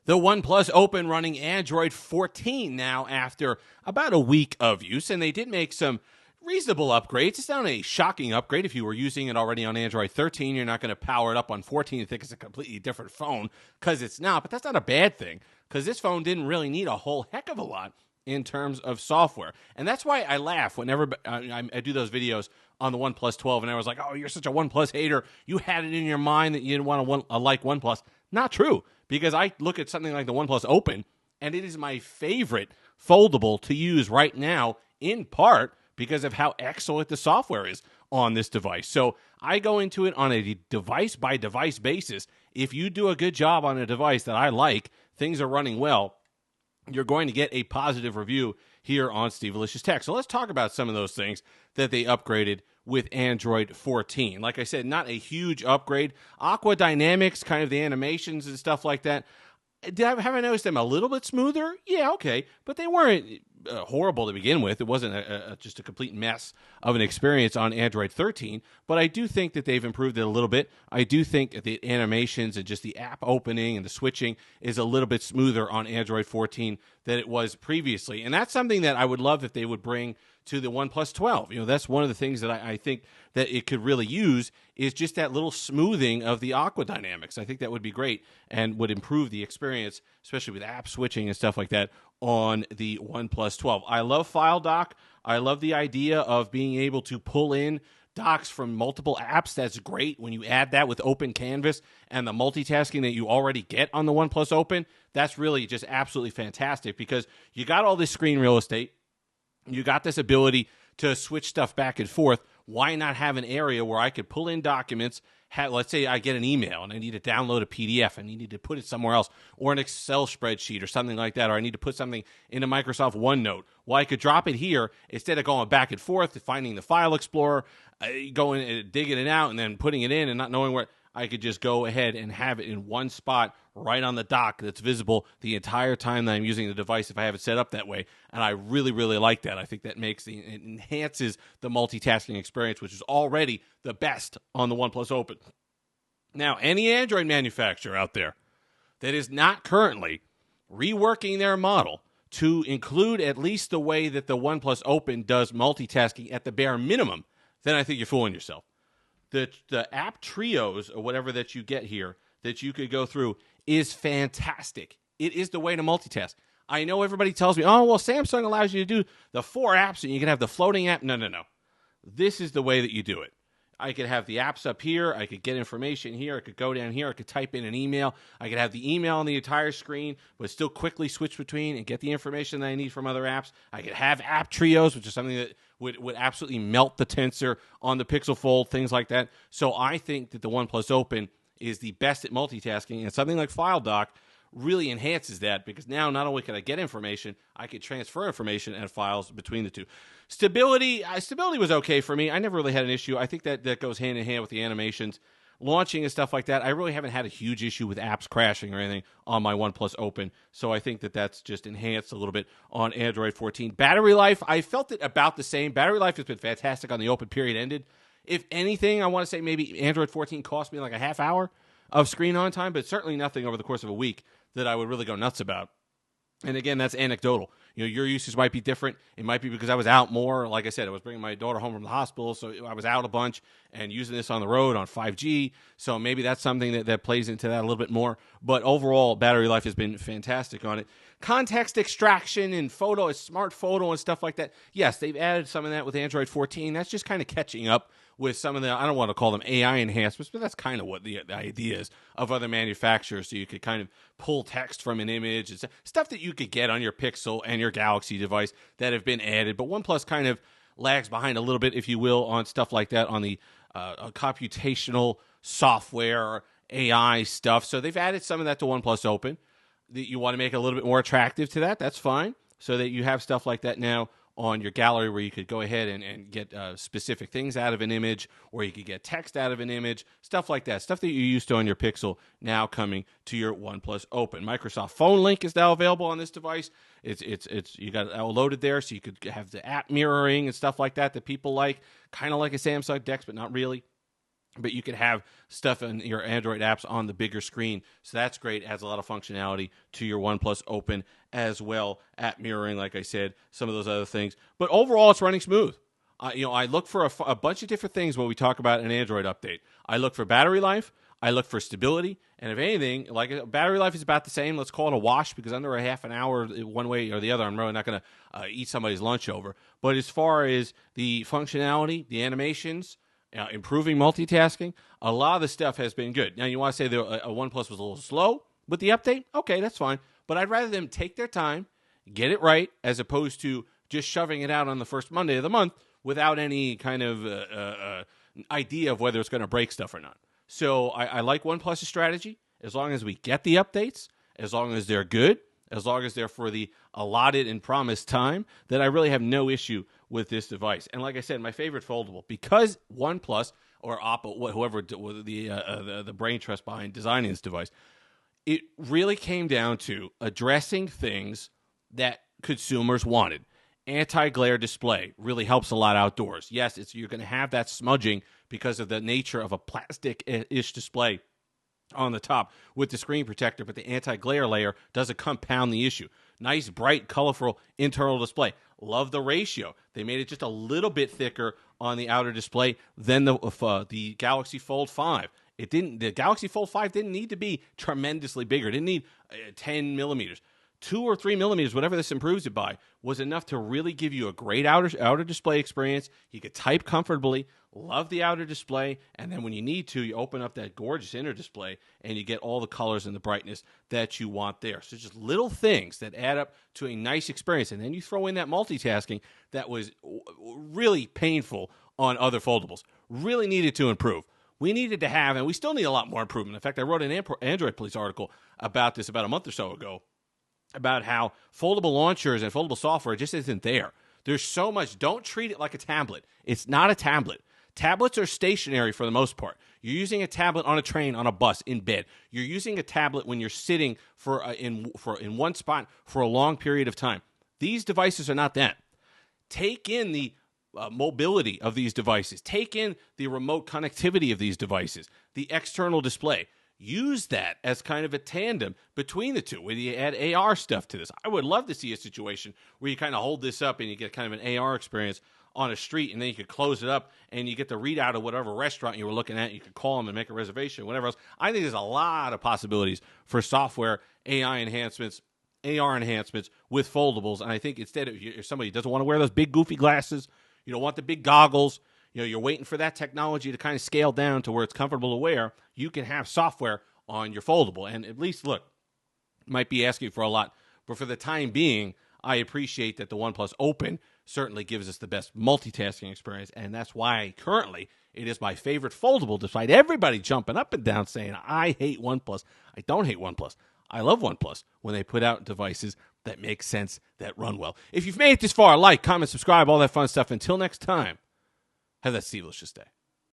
The OnePlus Open running Android 14 now after about a week of use, and they did make some reasonable upgrades. It's not a shocking upgrade. If you were using it already on Android 13, you're not going to power it up on 14 and think it's a completely different phone, because it's not. But that's not a bad thing, because this phone didn't really need a whole heck of a lot in terms of software. And that's why I laugh whenever I do those videos on the OnePlus 12, and I was like, oh, you're such a OnePlus hater. You had it in your mind that you didn't want to like OnePlus. Not true, because I look at something like the OnePlus Open, and it is my favorite foldable to use right now, in part because of how excellent the software is on this device. So I go into it on a device-by-device basis. If you do a good job on a device that I like, things are running well, you're going to get a positive review here on Stevealicious Tech. So let's talk about some of those things that they upgraded with Android 14. Like I said, not a huge upgrade. Aqua Dynamics, kind of the animations and stuff like that. Have I noticed them a little bit smoother? Yeah, okay. But they weren't horrible to begin with. It wasn't just a complete mess of an experience on Android 13. But I do think that they've improved it a little bit. I do think the animations and just the app opening and the switching is a little bit smoother on Android 14 than it was previously. And that's something that I would love if they would bring to the OnePlus 12. You know, that's one of the things that I think that it could really use, is just that little smoothing of the Aqua Dynamics. I think that would be great and would improve the experience, especially with app switching and stuff like that on the OnePlus 12. I love File Dock. I love the idea of being able to pull in docs from multiple apps. That's great. When you add that with Open Canvas and the multitasking that you already get on the OnePlus Open, that's really just absolutely fantastic, because you got all this screen real estate. You got this ability to switch stuff back and forth. Why not have an area where I could pull in documents? Let's say I get an email and I need to download a PDF and I need to put it somewhere else, or an Excel spreadsheet or something like that, or I need to put something into Microsoft OneNote. Well, I could drop it here instead of going back and forth, finding the file explorer, going and digging it out and then putting it in and not knowing where. I could just go ahead and have it in one spot right on the dock that's visible the entire time that I'm using the device if I have it set up that way. And I really, really like that. I think that it enhances the multitasking experience, which is already the best on the OnePlus Open. Now, any Android manufacturer out there that is not currently reworking their model to include at least the way that the OnePlus Open does multitasking at the bare minimum, then I think you're fooling yourself. The app trios or whatever that you get here that you could go through is fantastic. It is the way to multitask. I know everybody tells me, oh, well, Samsung allows you to do the 4 apps and you can have the floating app. No. This is the way that you do it. I could have the apps up here. I could get information here. I could go down here. I could type in an email. I could have the email on the entire screen, but still quickly switch between and get the information that I need from other apps. I could have app trios, which is something that would absolutely melt the tensor on the Pixel Fold, things like that. So I think that the OnePlus Open is the best at multitasking, and something like File Dock really enhances that, because now not only can I get information, I can transfer information and files between the two. Stability was okay for me. I never really had an issue. I think that goes hand in hand with the animations. Launching and stuff like that, I really haven't had a huge issue with apps crashing or anything on my OnePlus Open, so I think that that's just enhanced a little bit on Android 14. Battery life, I felt it about the same. Battery life has been fantastic on the Open, period, ended. If anything, I want to say maybe Android 14 cost me like a half hour of screen on time, but certainly nothing over the course of a week that I would really go nuts about. And again, that's anecdotal. You know, your usage might be different. It might be because I was out more. Like I said, I was bringing my daughter home from the hospital, so I was out a bunch and using this on the road on 5G. So maybe that's something that plays into that a little bit more. But overall, battery life has been fantastic on it. Context extraction and smart photo and stuff like that. Yes, they've added some of that with Android 14. That's just kind of catching up with some of the, I don't want to call them AI enhancements, but that's kind of what the idea is of other manufacturers. So you could kind of pull text from an image and stuff that you could get on your Pixel and your Galaxy device that have been added. But OnePlus kind of lags behind a little bit, if you will, on stuff like that, on the computational software or AI stuff. So they've added some of that to OnePlus Open. That you want to make it a little bit more attractive to that, that's fine. So that you have stuff like that now on your gallery where you could go ahead and get specific things out of an image, or you could get text out of an image, stuff like that. Stuff that you're used to on your Pixel now coming to your OnePlus Open. Microsoft Phone Link is now available on this device. It's you got it all loaded there, so you could have the app mirroring and stuff like that people like, kind of like a Samsung Dex, but not really. but you can have stuff in your Android apps on the bigger screen. So that's great. It adds a lot of functionality to your OnePlus Open, as well at mirroring, like I said, some of those other things. But overall, it's running smooth. I look for a bunch of different things when we talk about an Android update. I look for battery life. I look for stability. And if anything, like battery life is about the same. Let's call it a wash, because under a half an hour, one way or the other, I'm really not going to eat somebody's lunch over. But as far as the functionality, the animations, improving multitasking, a lot of the stuff has been good. Now, you want to say a OnePlus was a little slow with the update? Okay, that's fine. But I'd rather them take their time, get it right, as opposed to just shoving it out on the first Monday of the month without any kind of idea of whether it's going to break stuff or not. So I like OnePlus's strategy. As long as we get the updates, as long as they're good, as long as they're for the allotted and promised time, then I really have no issue with this device. And like I said, my favorite foldable, because OnePlus or Oppo, whoever the brain trust behind designing this device, it really came down to addressing things that consumers wanted. Anti-glare display really helps a lot outdoors. Yes, you're going to have that smudging because of the nature of a plastic-ish display on the top with the screen protector, but the anti-glare layer doesn't compound the issue. Nice, bright, colorful internal display. Love the ratio. They made it just a little bit thicker on the outer display than the Galaxy Fold 5. The Galaxy Fold 5 didn't need to be tremendously bigger. It didn't need 10 millimeters. 2 or 3 millimeters, whatever this improves it by, was enough to really give you a great outer display experience. You could type comfortably, love the outer display, and then when you need to, you open up that gorgeous inner display, and you get all the colors and the brightness that you want there. So just little things that add up to a nice experience, and then you throw in that multitasking that was really painful on other foldables. Really needed to improve. We needed to have, and we still need a lot more improvement. In fact, I wrote an Android Police article about this about a month or so ago, about how foldable launchers and foldable software just isn't there. There's so much. Don't treat it like a tablet. It's not a tablet. Tablets are stationary for the most part. You're using a tablet on a train, on a bus, in bed. You're using a tablet when you're sitting in one spot for a long period of time. These devices are not that. Take in the mobility of these devices. Take in the remote connectivity of these devices, the external display. Use that as kind of a tandem between the two, where you add AR stuff to this. I would love to see a situation where you kind of hold this up and you get kind of an AR experience on a street, and then you could close it up and you get the readout of whatever restaurant you were looking at. You could call them and make a reservation, whatever else. I think there's a lot of possibilities for software, AI enhancements, AR enhancements with foldables. And I think instead of if somebody doesn't want to wear those big goofy glasses, you don't want the big goggles, you're waiting for that technology to kind of scale down to where it's comfortable to wear, you can have software on your foldable. And at least, look, might be asking for a lot, but for the time being, I appreciate that the OnePlus Open certainly gives us the best multitasking experience, and that's why currently it is my favorite foldable, despite everybody jumping up and down saying, I hate OnePlus. I don't hate OnePlus. I love OnePlus when they put out devices that make sense, that run well. If you've made it this far, like, comment, subscribe, all that fun stuff. Until next time, have that Steve-licious day.